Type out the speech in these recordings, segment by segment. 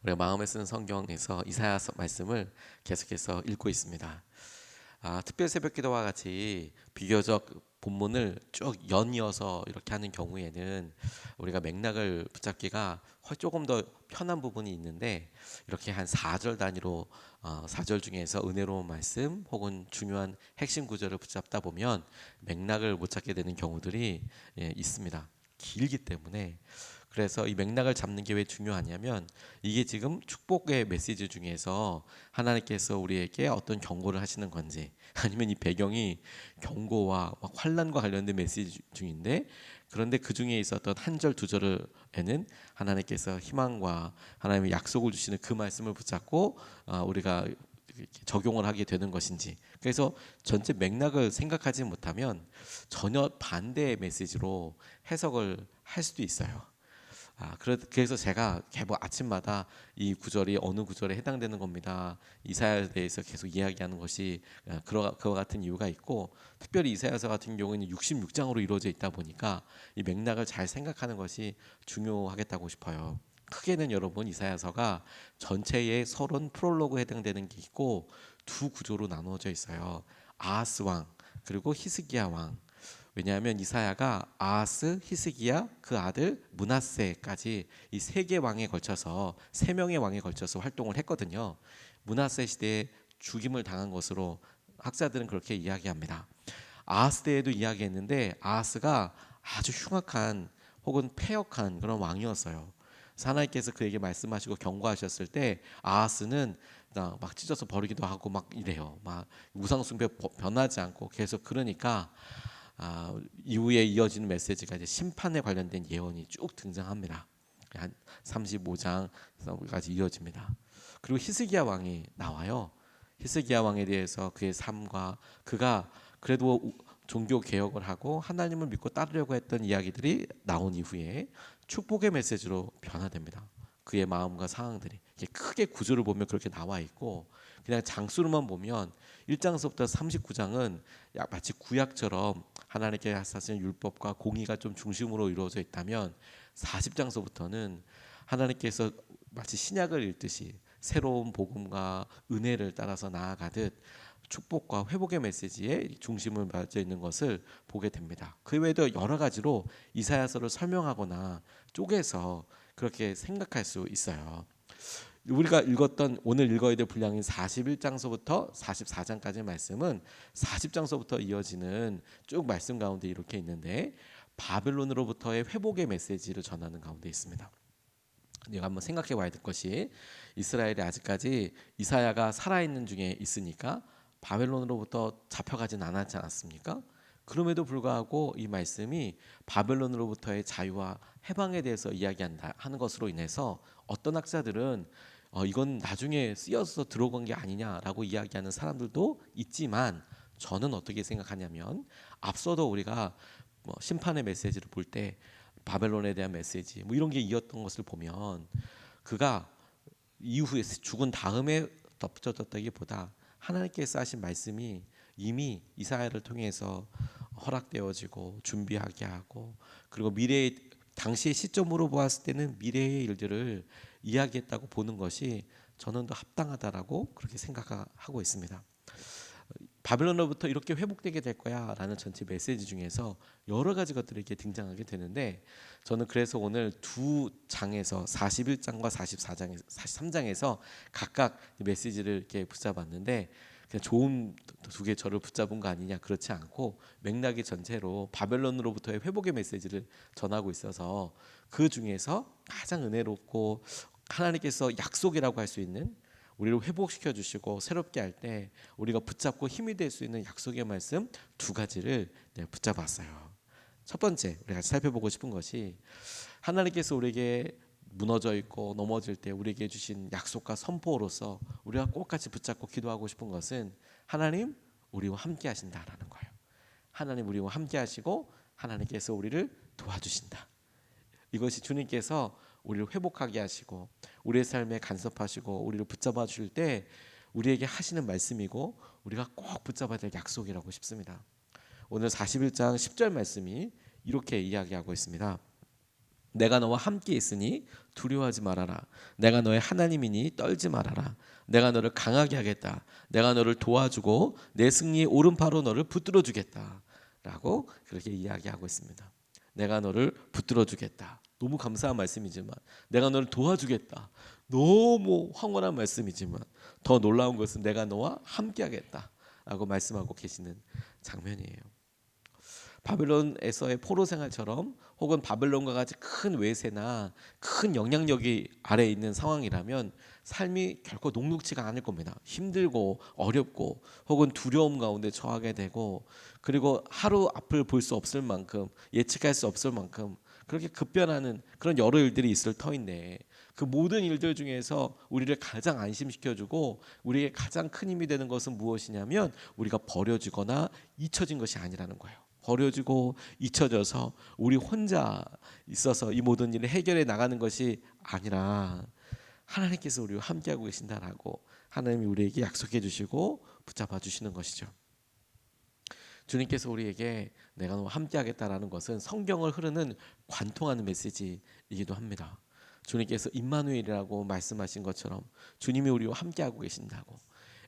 우리가 마음에 쓰는 성경에서 이사야서 말씀을 계속해서 읽고 있습니다. 특별 새벽기도와 같이 비교적 본문을 쭉 연이어서 이렇게 하는 경우에는 우리가 맥락을 붙잡기가 조금 더 편한 부분이 있는데, 이렇게 한 4절 단위로 4절 중에서 은혜로운 말씀 혹은 중요한 핵심 구절을 붙잡다 보면 맥락을 못 찾게 되는 경우들이 있습니다. 길기 때문에. 그래서 이 맥락을 잡는 게 왜 중요하냐면, 이게 지금 축복의 메시지 중에서 하나님께서 우리에게 어떤 경고를 하시는 건지, 아니면 이 배경이 경고와 막 환난과 관련된 메시지 중인데, 그런데 그 중에 있었던 한 절 두 절에는 하나님께서 희망과 하나님의 약속을 주시는 그 말씀을 붙잡고 우리가 적용을 하게 되는 것인지. 그래서 전체 맥락을 생각하지 못하면 전혀 반대의 메시지로 해석을 할 수도 있어요. 그래서 제가 계속 아침마다 이 구절이 어느 구절에 해당되는 겁니다, 이사야에 대해서 계속 이야기하는 것이 그와 같은 이유가 있고, 특별히 이사야서 같은 경우에는 66장으로 이루어져 있다 보니까 이 맥락을 잘 생각하는 것이 중요하겠다고 싶어요. 크게는 여러분, 이사야서가 전체의 서론 프롤로그에 해당되는 게 있고 두 구조로 나누어져 있어요. 아하스 왕 그리고 히스기야 왕. 왜냐하면 이사야가 아하스, 히스기야, 그 아들 므낫세까지 이 세 개 왕에 걸쳐서, 세 명의 왕에 걸쳐서 활동을 했거든요. 므낫세 시대에 죽임을 당한 것으로 학자들은 그렇게 이야기합니다. 아하스 때에도 이야기했는데, 아하스가 아주 흉악한 혹은 패역한 그런 왕이었어요. 그래서 하나님께서 그에게 말씀하시고 경고하셨을 때 아하스는 막 찢어서 버리기도 하고 막 이래요. 막 우상 숭배 변하지 않고 계속. 그러니까 이후에 이어지는 메시지가 이제 심판에 관련된 예언이 쭉 등장합니다. 한 35장까지 이어집니다. 그리고 히스기야 왕이 나와요. 히스기야 왕에 대해서 그의 삶과 그가 그래도 종교 개혁을 하고 하나님을 믿고 따르려고 했던 이야기들이 나온 이후에 축복의 메시지로 변화됩니다. 그의 마음과 상황들이 크게 구조를 보면 그렇게 나와 있고, 그냥 장수로만 보면 1장서부터 39장은 마치 구약처럼 하나님께 하시는 율법과 공의가 좀 중심으로 이루어져 있다면, 40장서부터는 하나님께서 마치 신약을 읽듯이 새로운 복음과 은혜를 따라서 나아가듯 축복과 회복의 메시지에 중심을 맞춰 있는 것을 보게 됩니다. 그 외에도 여러 가지로 이사야서를 설명하거나 쪼개서 그렇게 생각할 수 있어요. 우리가 읽었던, 오늘 읽어야 될 분량인 41장서부터 44장까지의 말씀은 40장서부터 이어지는 쭉 말씀 가운데 이렇게 있는데, 바벨론으로부터의 회복의 메시지를 전하는 가운데 있습니다. 내가 한번 생각해 봐야 될 것이, 이스라엘이 아직까지 이사야가 살아있는 중에 있으니까 바벨론으로부터 잡혀가진 않았지 않았습니까? 그럼에도 불구하고 이 말씀이 바벨론으로부터의 자유와 해방에 대해서 이야기한다 하는 것으로 인해서, 어떤 학자들은 이건 나중에 쓰여서 들어간 게 아니냐라고 이야기하는 사람들도 있지만, 저는 어떻게 생각하냐면, 앞서도 우리가 심판의 메시지를 볼 때 바벨론에 대한 메시지 이런 게 이었던 것을 보면, 그가 이후에 죽은 다음에 덧붙여졌다기보다 하나님께서 하신 말씀이 이미 이사야를 통해서 허락되어지고 준비하게 하고, 그리고 미래의 당시의 시점으로 보았을 때는 미래의 일들을 이야기했다고 보는 것이 저는 더 합당하다라고 그렇게 생각하고 있습니다. 바벨론으로부터 이렇게 회복되게 될 거야 라는 전체 메시지 중에서 여러 가지 것들이 이렇게 등장하게 되는데, 저는 그래서 오늘 두 장에서 41장과 44장에서 43장에서 각각 메시지를 이렇게 붙잡았는데, 그냥 좋은 두 개 저를 붙잡은 거 아니냐, 그렇지 않고 맥락이 전체로 바벨론으로부터의 회복의 메시지를 전하고 있어서, 그 중에서 가장 은혜롭고 하나님께서 약속이라고 할 수 있는, 우리를 회복시켜 주시고 새롭게 할 때 우리가 붙잡고 힘이 될 수 있는 약속의 말씀 두 가지를 붙잡았어요. 첫 번째, 우리가 살펴보고 싶은 것이, 하나님께서 우리에게 무너져 있고 넘어질 때 우리에게 주신 약속과 선포로서 우리가 꼭 같이 붙잡고 기도하고 싶은 것은, 하나님 우리와 함께 하신다라는 거예요. 하나님 우리와 함께 하시고 하나님께서 우리를 도와주신다. 이것이 주님께서 우리를 회복하게 하시고 우리의 삶에 간섭하시고 우리를 붙잡아 주실 때 우리에게 하시는 말씀이고, 우리가 꼭 붙잡아야 될 약속이라고 싶습니다. 오늘 41장 10절 말씀이 이렇게 이야기하고 있습니다. 내가 너와 함께 있으니 두려워하지 말아라. 내가 너의 하나님이니 떨지 말아라. 내가 너를 강하게 하겠다. 내가 너를 도와주고 내 승리의 오른팔로 너를 붙들어 주겠다. 라고 그렇게 이야기하고 있습니다. 내가 너를 붙들어 주겠다. 너무 감사한 말씀이지만, 내가 너를 도와주겠다. 너무 황홀한 말씀이지만, 더 놀라운 것은 내가 너와 함께 하겠다 라고 말씀하고 계시는 장면이에요. 바벨론에서의 포로 생활처럼, 혹은 바벨론과 같이 큰 외세나 큰 영향력이 아래에 있는 상황이라면 삶이 결코 녹록지가 않을 겁니다. 힘들고 어렵고 혹은 두려움 가운데 처하게 되고, 그리고 하루 앞을 볼 수 없을 만큼, 예측할 수 없을 만큼 그렇게 급변하는 그런 여러 일들이 있을 터인데, 그 모든 일들 중에서 우리를 가장 안심시켜주고 우리에게 가장 큰 힘이 되는 것은 무엇이냐면, 우리가 버려지거나 잊혀진 것이 아니라는 거예요. 버려지고 잊혀져서 우리 혼자 있어서 이 모든 일을 해결해 나가는 것이 아니라, 하나님께서 우리와 함께하고 계신다라고 하나님이 우리에게 약속해 주시고 붙잡아 주시는 것이죠. 주님께서 우리에게 내가 너와 함께하겠다라는 것은 성경을 흐르는 관통하는 메시지이기도 합니다. 주님께서 임마누엘이라고 말씀하신 것처럼 주님이 우리와 함께하고 계신다고.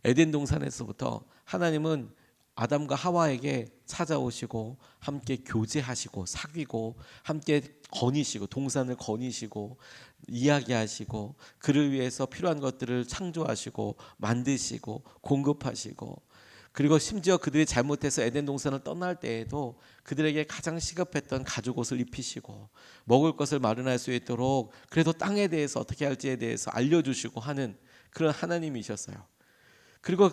에덴 동산에서부터 하나님은 아담과 하와에게 찾아오시고 함께 교제하시고 사귀고 함께 거니시고, 동산을 거니시고 이야기하시고, 그를 위해서 필요한 것들을 창조하시고 만드시고 공급하시고, 그리고 심지어 그들이 잘못해서 에덴 동산을 떠날 때에도 그들에게 가장 시급했던 가죽 옷을 입히시고 먹을 것을 마련할 수 있도록 그래도 땅에 대해서 어떻게 할지에 대해서 알려주시고 하는 그런 하나님이셨어요. 그리고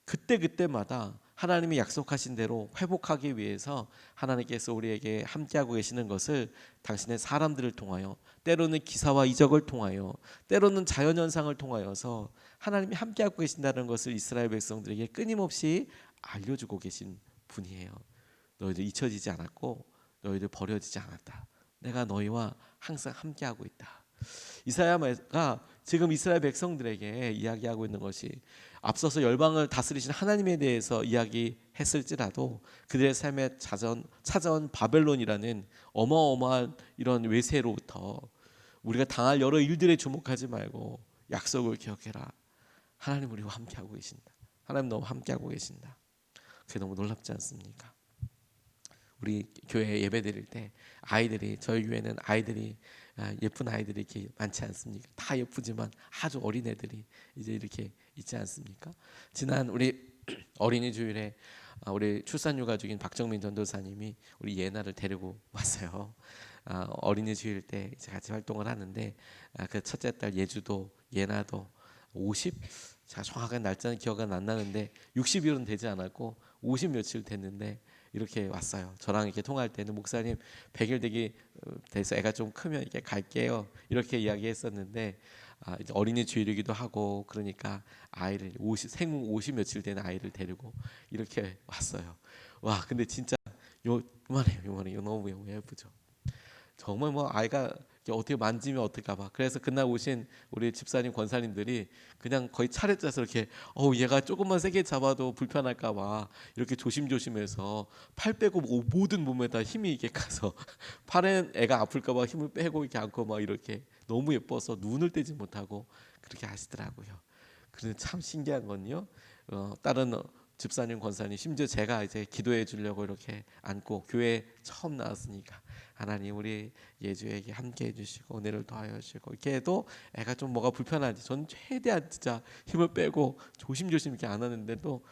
그때마다 하나님이 약속하신 대로 회복하기 위해서 하나님께서 우리에게 함께하고 계시는 것을 당신의 사람들을 통하여, 때로는 기사와 이적을 통하여, 때로는 자연현상을 통하여서 하나님이 함께하고 계신다는 것을 이스라엘 백성들에게 끊임없이 알려주고 계신 분이에요. 너희들 잊혀지지 않았고 너희들 버려지지 않았다. 내가 너희와 항상 함께하고 있다. 이사야가 지금 이스라엘 백성들에게 이야기하고 있는 것이, 앞서서 열방을 다스리신 하나님에 대해서 이야기했을지라도 그들의 삶에 찾아온 바벨론이라는 어마어마한 이런 외세로부터 우리가 당할 여러 일들에 주목하지 말고 약속을 기억해라. 하나님 우리와 함께하고 계신다. 하나님 너무 함께하고 계신다. 그게 너무 놀랍지 않습니까? 우리 교회 예배 드릴 때 아이들이, 저희 교회는 아이들이 예쁜 아이들이 이렇게 많지 않습니까? 다 예쁘지만 아주 어린 애들이 이제 이렇게 있지 않습니까? 지난 우리 어린이 주일에 우리 출산휴가 중인 박정민 전도사님이 우리 예나를 데리고 왔어요. 어린이 주일 때 이제 같이 활동을 하는데, 그 첫째 딸 예주도 예나도 50, 제가 정확한 날짜는 기억은 안 나는데 60일은 되지 않았고 50 며칠 됐는데 이렇게 왔어요. 저랑 이렇게 통화할 때는 목사님 100일 되기 돼서 애가 좀 크면 이렇게 갈게요. 이렇게 이야기했었는데, 이제 어린이 주일이기도 하고 그러니까 아이를 생후 50 며칠 된 아이를 데리고 이렇게 왔어요. 와, 근데 진짜 요만해요. 너무 예쁘죠. 정말 뭐 아이가 어떻게 만지면 어떨까봐. 그래서 그날 오신 우리 집사님 권사님들이 그냥 거의 차례 짜서 이렇게 얘가 조금만 세게 잡아도 불편할까봐 이렇게 조심조심해서 팔 빼고 모든 몸에다 힘이 이렇게 가서 팔에 애가 아플까봐 힘을 빼고 이렇게 안고 막 이렇게 너무 예뻐서 눈을 떼지 못하고 그렇게 하시더라고요. 그런데 참 신기한 건요. 다른 집사님, 권사님, 심지어 제가 이제 기도해 주려고 이렇게 안고 교회 처음 나왔으니까 하나님 우리 예주에게 함께 해주시고 은혜를 더하여 주시고 이렇게 해도 애가 좀 뭐가 불편한지 전 최대한 진짜 힘을 빼고 조심조심 이렇게 안았는데도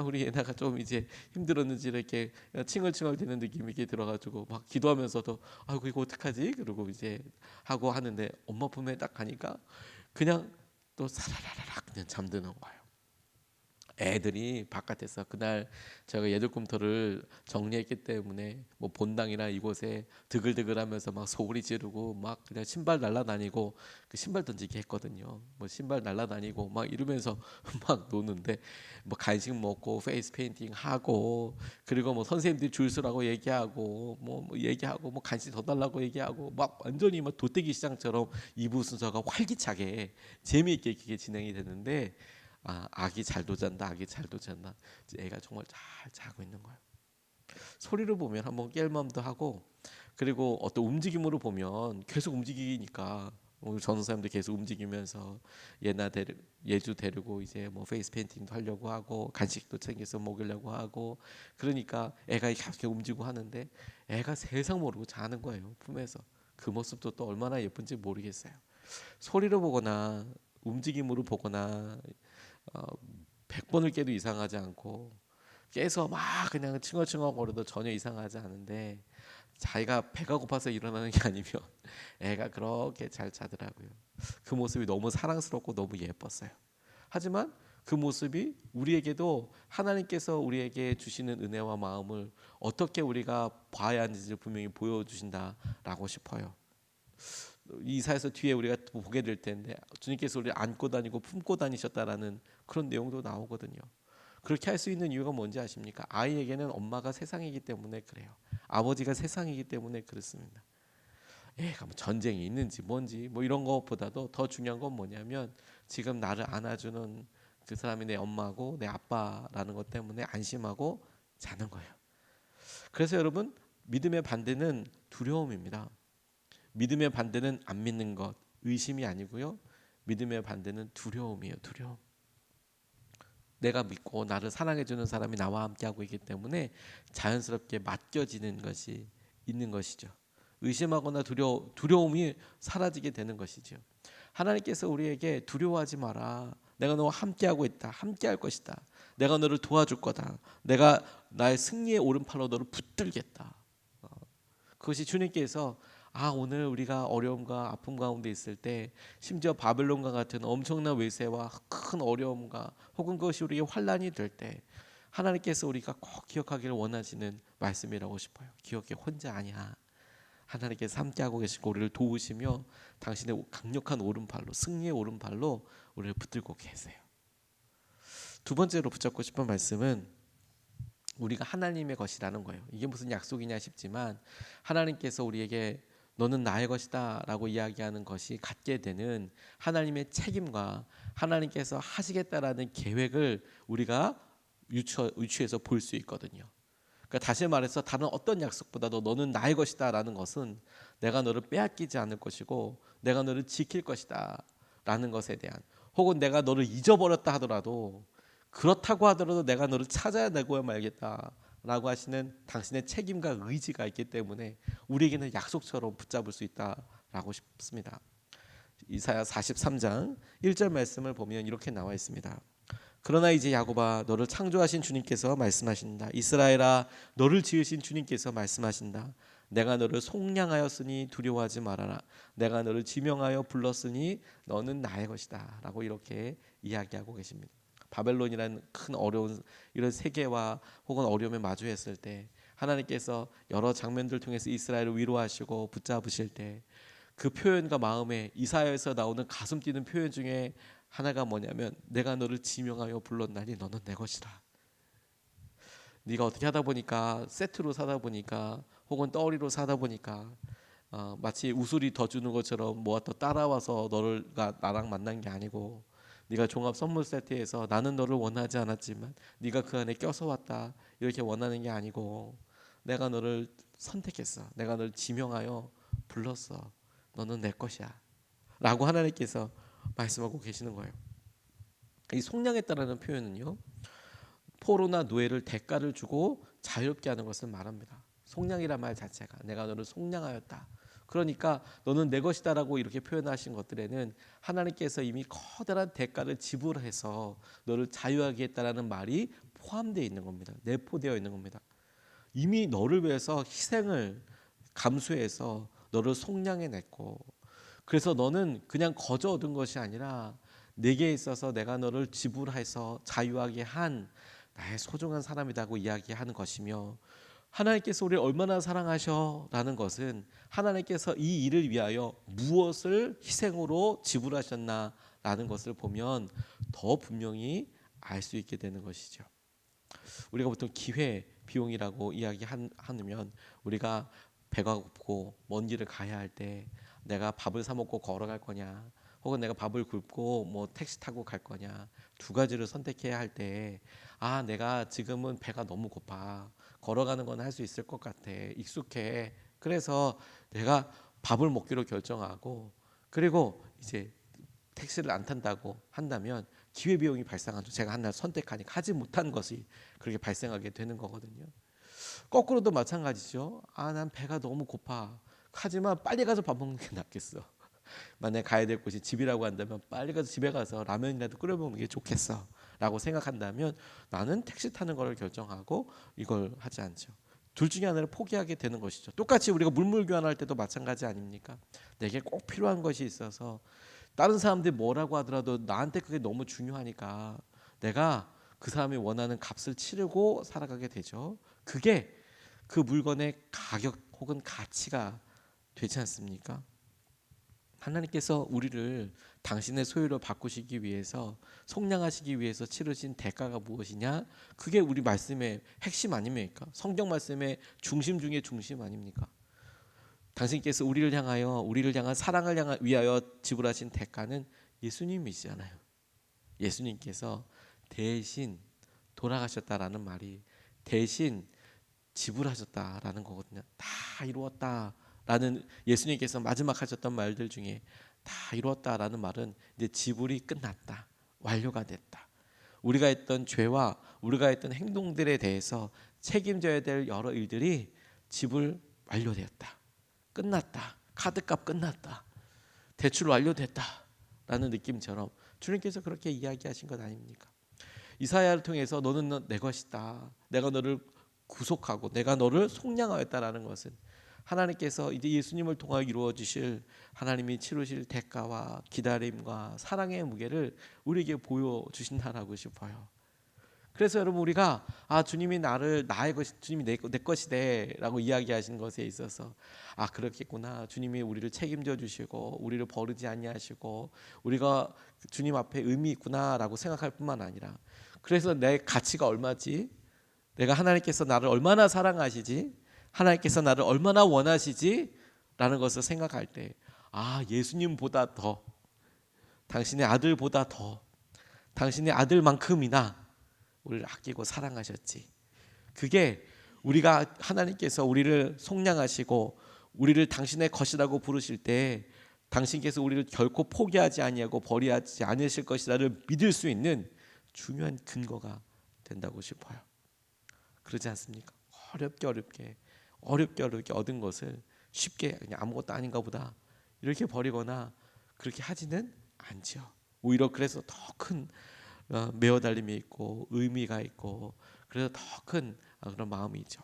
우리 예나가 좀 이제 힘들었는지 이렇게 칭얼칭얼 대는 느낌이 이렇게 들어가지고 막 기도하면서도 아이고 이거 어떡하지? 그러고 이제 하고 하는데 엄마 품에 딱 가니까 그냥 또 사라라락 그냥 잠드는 거예요. 애들이 바깥에서 그날 제가 얘들 꿈터를 정리했기 때문에 뭐 본당이나 이곳에 드글드글하면서 막 소리 지르고 막 그냥 신발 날라다니고 그 신발 던지기 했거든요. 뭐 신발 날라다니고 막 이러면서 막 노는데 뭐 간식 먹고 페이스 페인팅 하고, 그리고 뭐 선생님들이 줄 서라고 얘기하고 뭐 얘기하고 뭐 간식 더 달라고 얘기하고 막 완전히 막 도떼기 시장처럼 2부 순서가 활기차게 재미있게 이렇게 진행이 되는데, 아기 잘도 잔다, 아기 잘도 잔다. 애가 정말 잘 자고 있는 거예요. 소리로 보면 한번 깰 마음도 하고, 그리고 어떤 움직임으로 보면 계속 움직이니까 오늘 전도사님도 계속 움직이면서 예주 데리고 이제 뭐 페이스 페인팅도 하려고 하고 간식도 챙겨서 먹이려고 하고, 그러니까 애가 계속 움직이고 하는데 애가 세상 모르고 자는 거예요, 품에서. 그 모습도 또 얼마나 예쁜지 모르겠어요. 소리로 보거나 움직임으로 보거나 어, 100번을 깨도 이상하지 않고, 깨서 막 그냥 칭얼칭얼거려도 전혀 이상하지 않은데, 자기가 배가 고파서 일어나는 게 아니면 애가 그렇게 잘 자더라고요. 그 모습이 너무 사랑스럽고 너무 예뻤어요. 하지만 그 모습이 우리에게도 하나님께서 우리에게 주시는 은혜와 마음을 어떻게 우리가 봐야 하는지를 분명히 보여주신다라고 싶어요. 이사에서 뒤에 우리가 보게 될 텐데, 주님께서 우리를 안고 다니고 품고 다니셨다라는 그런 내용도 나오거든요. 그렇게 할 수 있는 이유가 뭔지 아십니까? 아이에게는 엄마가 세상이기 때문에 그래요. 아버지가 세상이기 때문에 그렇습니다. 애가 뭐 전쟁이 있는지 뭔지 뭐 이런 것보다도 더 중요한 건 뭐냐면, 지금 나를 안아주는 그 사람이 내 엄마고 내 아빠라는 것 때문에 안심하고 자는 거예요. 그래서 여러분, 믿음의 반대는 두려움입니다. 믿음의 반대는 안 믿는 것, 의심이 아니고요. 믿음의 반대는 두려움이에요. 두려움. 내가 믿고 나를 사랑해주는 사람이 나와 함께하고 있기 때문에 자연스럽게 맡겨지는 것이 있는 것이죠. 의심하거나 두려움이 사라지게 되는 것이죠. 하나님께서 우리에게 두려워하지 마라, 내가 너와 함께하고 있다, 함께할 것이다, 내가 너를 도와줄 거다, 내가 나의 승리의 오른팔로 너를 붙들겠다. 그것이 주님께서 오늘 우리가 어려움과 아픔 가운데 있을 때, 심지어 바벨론과 같은 엄청난 외세와 큰 어려움과 혹은 그것이 우리의 환난이 될 때 하나님께서 우리가 꼭 기억하기를 원하시는 말씀이라고 싶어요. 기억해, 혼자 아니야. 하나님께서 함께하고 계시고 우리를 도우시며 당신의 강력한 오른팔로, 승리의 오른팔로 우리를 붙들고 계세요. 두 번째로 붙잡고 싶은 말씀은 우리가 하나님의 것이라는 거예요. 이게 무슨 약속이냐 싶지만, 하나님께서 우리에게 너는 나의 것이다 라고 이야기하는 것이 갖게 되는 하나님의 책임과 하나님께서 하시겠다라는 계획을 우리가 유추해서 볼 수 있거든요. 그러니까 다시 말해서 다른 어떤 약속보다도 너는 나의 것이다 라는 것은 내가 너를 빼앗기지 않을 것이고 내가 너를 지킬 것이다 라는 것에 대한, 혹은 내가 너를 잊어버렸다 하더라도, 그렇다고 하더라도 내가 너를 찾아야 내고야 말겠다 라고 하시는 당신의 책임과 의지가 있기 때문에 우리에게는 약속처럼 붙잡을 수 있다라고 싶습니다. 이사야 43장 1절 말씀을 보면 이렇게 나와 있습니다. 그러나 이제 야곱아, 너를 창조하신 주님께서 말씀하신다. 이스라엘아, 너를 지으신 주님께서 말씀하신다. 내가 너를 속량하였으니 두려워하지 말아라. 내가 너를 지명하여 불렀으니 너는 나의 것이다 라고 이렇게 이야기하고 계십니다. 바벨론이라는 큰 어려운 이런 세계와 혹은 어려움에 마주했을 때 하나님께서 여러 장면들을 통해서 이스라엘을 위로하시고 붙잡으실 때, 그 표현과 마음에 이사야에서 나오는 가슴 뛰는 표현 중에 하나가 뭐냐면, 내가 너를 지명하여 불렀나니 너는 내 것이라. 네가 어떻게 하다 보니까, 세트로 사다 보니까 혹은 떠리로 사다 보니까 마치 우수리 더 주는 것처럼 뭐가 더 따라와서 나랑 만난 게 아니고, 네가 종합 선물 세트에서 나는 너를 원하지 않았지만 네가 그 안에 껴서 왔다 이렇게 원하는 게 아니고, 내가 너를 선택했어, 내가 너를 지명하여 불렀어, 너는 내 것이야 라고 하나님께서 말씀하고 계시는 거예요. 이 속량했다라는 표현은요, 포로나 노예를 대가를 주고 자유롭게 하는 것을 말합니다. 속량이란 말 자체가 내가 너를 속량하였다, 그러니까 너는 내 것이다라고 이렇게 표현하신 것들에는 하나님께서 이미 커다란 대가를 지불해서 너를 자유하게 했다라는 말이 포함되어 있는 겁니다. 내포되어 있는 겁니다. 이미 너를 위해서 희생을 감수해서 너를 속량해냈고, 그래서 너는 그냥 거저 얻은 것이 아니라 내게 있어서 내가 너를 지불해서 자유하게 한 나의 소중한 사람이라고 이야기하는 것이며, 하나님께서 우리를 얼마나 사랑하셔라는 것은 하나님께서 이 일을 위하여 무엇을 희생으로 지불하셨나라는 것을 보면 더 분명히 알 수 있게 되는 것이죠. 우리가 보통 기회 비용이라고 이야기하면, 우리가 배가 고프고 먼 길을 가야 할 때 내가 밥을 사 먹고 걸어갈 거냐, 혹은 내가 밥을 굶고 뭐 택시 타고 갈 거냐, 두 가지를 선택해야 할 때, 내가 지금은 배가 너무 고파, 걸어가는 건 할 수 있을 것 같아. 익숙해. 그래서 내가 밥을 먹기로 결정하고 그리고 이제 택시를 안 탄다고 한다면 기회비용이 발생하죠. 제가 한날 선택하니까 하지 못한 것이 그렇게 발생하게 되는 거거든요. 거꾸로도 마찬가지죠. 난 배가 너무 고파. 하지만 빨리 가서 밥 먹는 게 낫겠어. 만약에 가야 될 곳이 집이라고 한다면 빨리 가서 집에 가서 라면이라도 끓여 먹는 게 좋겠어 라고 생각한다면 나는 택시 타는 걸 결정하고 이걸 하지 않죠. 둘 중에 하나를 포기하게 되는 것이죠. 똑같이 우리가 물물 교환할 때도 마찬가지 아닙니까? 내게 꼭 필요한 것이 있어서 다른 사람들이 뭐라고 하더라도 나한테 그게 너무 중요하니까 내가 그 사람이 원하는 값을 치르고 살아가게 되죠. 그게 그 물건의 가격 혹은 가치가 되지 않습니까? 하나님께서 우리를 당신의 소유로 바꾸시기 위해서 속량하시기 위해서 치르신 대가가 무엇이냐? 그게 우리 말씀의 핵심 아닙니까? 성경 말씀의 중심 중의 중심 아닙니까? 당신께서 우리를 향한 사랑을 위하여 지불하신 대가는 예수님이시잖아요. 예수님께서 대신 돌아가셨다라는 말이 대신 지불하셨다라는 거거든요. 다 이루었다라는 예수님께서 마지막 하셨던 말들 중에 다 이루었다라는 말은 이제 지불이 끝났다. 완료가 됐다. 우리가 했던 죄와 우리가 했던 행동들에 대해서 책임져야 될 여러 일들이 지불 완료되었다. 끝났다. 카드값 끝났다. 대출 완료됐다라는 느낌처럼 주님께서 그렇게 이야기하신 것 아닙니까? 이사야를 통해서 너는 내 것이다. 내가 너를 구속하고 내가 너를 속량하였다라는 것은 하나님께서 이제 예수님을 통하여 이루어 주실 하나님이 치르실 대가와 기다림과 사랑의 무게를 우리에게 보여주신다라고 싶어요. 그래서 여러분 우리가 주님이 나의 것이 주님이 내 것이래라고 이야기하신 것에 있어서 그렇겠구나. 주님이 우리를 책임져 주시고 우리를 버리지 아니하시고 우리가 주님 앞에 의미 있구나라고 생각할 뿐만 아니라 그래서 내 가치가 얼마지? 내가 하나님께서 나를 얼마나 사랑하시지? 하나님께서 나를 얼마나 원하시지? 라는 것을 생각할 때 예수님보다 더 당신의 아들보다 더 당신의 아들만큼이나 우리를 아끼고 사랑하셨지. 그게 우리가 하나님께서 우리를 속량하시고 우리를 당신의 것이라고 부르실 때 당신께서 우리를 결코 포기하지 아니하고 버리지 않으실 것이라를 믿을 수 있는 중요한 근거가 된다고 싶어요. 그러지 않습니까? 어렵게 얻은 것을 쉽게 그냥 아무것도 아닌가 보다 이렇게 버리거나 그렇게 하지는 않죠. 오히려 그래서 더 큰 매어 달림이 있고 의미가 있고 그래서 더 큰 그런 마음이 있죠.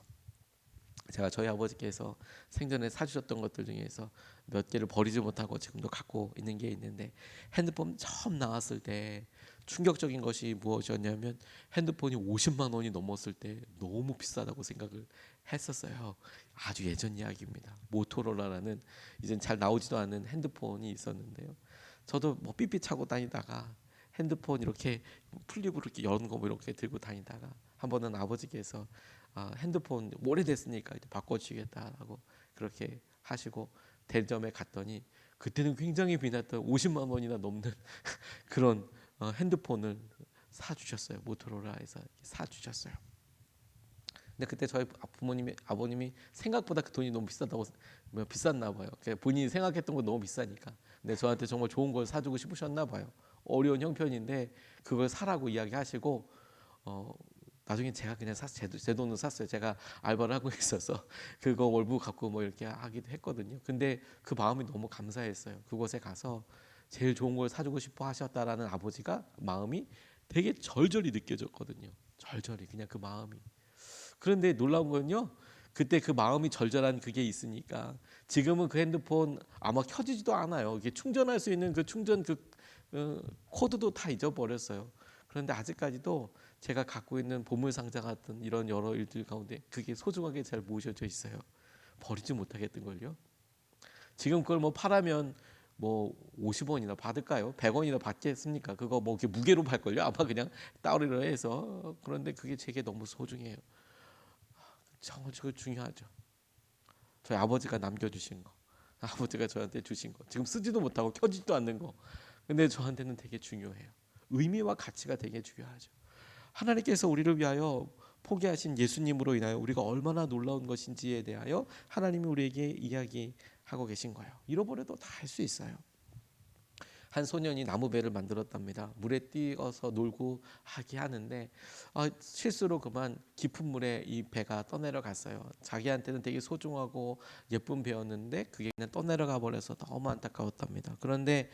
제가 저희 아버지께서 생전에 사주셨던 것들 중에서 몇 개를 버리지 못하고 지금도 갖고 있는 게 있는데 핸드폰 처음 나왔을 때 충격적인 것이 무엇이었냐면 핸드폰이 50만 원이 넘었을 때 너무 비싸다고 생각을 했었어요. 아주 예전 이야기입니다. 모토로라라는 이젠 잘 나오지도 않는 핸드폰이 있었는데요. 저도 뭐 삐삐 차고 다니다가 핸드폰 이렇게 플립으로 이렇게 여는 거 이렇게 들고 다니다가 한 번은 아버지께서 핸드폰 오래됐으니까 이제 바꿔주겠다라고 그렇게 하시고 대점에 갔더니 그때는 굉장히 비쌌던 50만 원이나 넘는 그런 핸드폰을 사주셨어요. 모토로라에서 사주셨어요. 근데 그때 저희 아버님이 생각보다 그 돈이 너무 비쌌나 봐요. 본인이 생각했던 건 너무 비싸니까. 근데 저한테 정말 좋은 걸 사주고 싶으셨나 봐요. 어려운 형편인데 그걸 사라고 이야기하시고 나중에 제가 그냥 제 돈으로 샀어요. 제가 알바를 하고 있어서 그거 월부 갖고 뭐 이렇게 하기도 했거든요. 근데 그 마음이 너무 감사했어요. 그곳에 가서 제일 좋은 걸 사주고 싶어 하셨다라는 아버지가 마음이 되게 절절히 느껴졌거든요. 절절히 그냥 그 마음이. 그런데 놀라운 건요. 그때 그 마음이 절절한 그게 있으니까 지금은 그 핸드폰 아마 켜지지도 않아요. 이게 충전할 수 있는 그 충전 코드도 다 잊어버렸어요. 그런데 아직까지도 제가 갖고 있는 보물 상자 같은 이런 여러 일들 가운데 그게 소중하게 잘 모셔져 있어요. 버리지 못하겠던 걸요. 지금 그걸 뭐 팔아면 뭐 50원이나 받을까요? 100원이나 받겠습니까? 그거 뭐 이렇게 무게로 팔걸요? 아마 그냥 따오리로 해서. 그런데 그게 제게 너무 소중해요. 정말 그거 중요하죠. 저희 아버지가 남겨주신 거, 아버지가 저한테 주신 거, 지금 쓰지도 못하고 켜지도 않는 거. 근데 저한테는 되게 중요해요. 의미와 가치가 되게 중요하죠. 하나님께서 우리를 위하여 포기하신 예수님으로 인하여 우리가 얼마나 놀라운 것인지에 대하여 하나님이 우리에게 이야기하고 계신 거예요. 잃어버려도 다 할 수 있어요. 한 소년이 나무배를 만들었답니다. 물에 뛰어서 놀고 하게 하는데 실수로 그만 깊은 물에 이 배가 떠내려갔어요. 자기한테는 되게 소중하고 예쁜 배였는데 그게 그냥 떠내려가 버려서 너무 안타까웠답니다. 그런데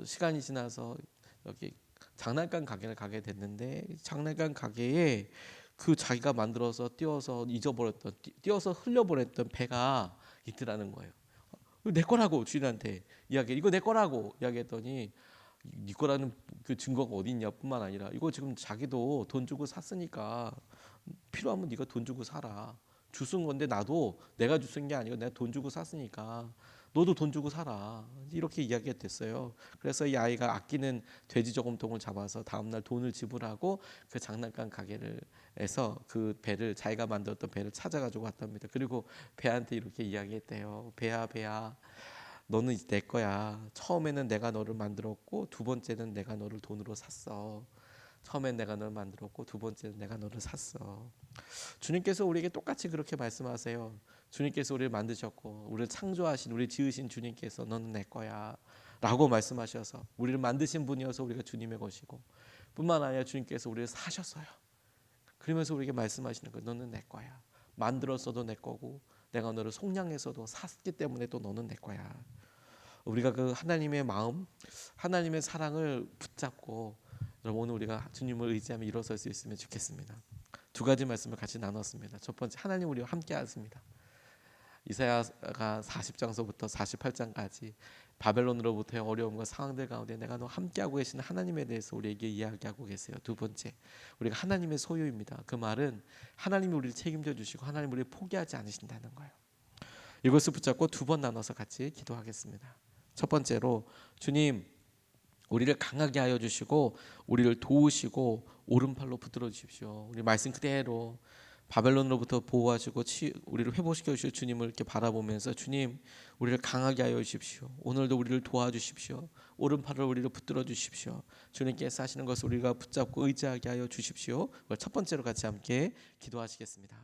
시간이 지나서 여기 장난감 가게를 가게 됐는데 장난감 가게에 그 자기가 만들어서 띄어서 잊어버렸던 띄어서 흘려보냈던 배가 있더라는 거예요. 이거 내 거라고 주인한테 이거 내 거라고 이야기했더니 네 거라는 그 증거가 어디 있냐뿐만 아니라 이거 지금 자기도 돈 주고 샀으니까 필요하면 네가 돈 주고 사라. 주순 건데 나도 내가 주순 게 아니고 내가 돈 주고 샀으니까 너도 돈 주고 사라. 이렇게 이야기가 됐어요. 그래서 이 아이가 아끼는 돼지 저금통을 잡아서 다음날 돈을 지불하고 그 장난감 가게를 해서 그 배를 자기가 만들었던 배를 찾아가지고 왔답니다. 그리고 배한테 이렇게 이야기했대요. 배야 배야 너는 이제 내 거야. 처음에는 내가 너를 만들었고 두 번째는 내가 너를 돈으로 샀어. 처음엔 내가 너를 만들었고 두 번째는 내가 너를 샀어. 주님께서 우리에게 똑같이 그렇게 말씀하세요. 주님께서 우리를 만드셨고 우리를 창조하신 우리 지으신 주님께서 너는 내 거야 라고 말씀하셔서 우리를 만드신 분이어서 우리가 주님의 것이고 뿐만 아니라 주님께서 우리를 사셨어요. 그러면서 우리에게 말씀하시는 거예요. 너는 내 거야. 만들었어도 내 거고 내가 너를 속량해서도 샀기 때문에 또 너는 내 거야. 우리가 그 하나님의 마음, 하나님의 사랑을 붙잡고 여러분 오늘 우리가 주님을 의지하며 일어설 수 있으면 좋겠습니다. 두 가지 말씀을 같이 나눴습니다. 첫 번째, 하나님 우리와 함께 하십니다. 이사야가 40장서부터 48장까지 바벨론으로부터의 어려움과 상황들 가운데 내가 너 함께하고 계시는 하나님에 대해서 우리에게 이야기하고 계세요. 두 번째, 우리가 하나님의 소유입니다. 그 말은 하나님이 우리를 책임져 주시고 하나님 우리를 포기하지 않으신다는 거예요. 이것을 붙잡고 두 번 나눠서 같이 기도하겠습니다. 첫 번째로, 주님 우리를 강하게 하여 주시고 우리를 도우시고 오른팔로 붙들어 주십시오. 우리 말씀 그대로 바벨론으로부터 보호하시고 우리를 회복시켜 주실 주님을 이렇게 바라보면서 주님 우리를 강하게 하여 주십시오. 오늘도 우리를 도와주십시오. 오른팔을 우리를 붙들어 주십시오. 주님께서 하시는 것을 우리가 붙잡고 의지하게 하여 주십시오. 첫 번째로 같이 함께 기도하시겠습니다.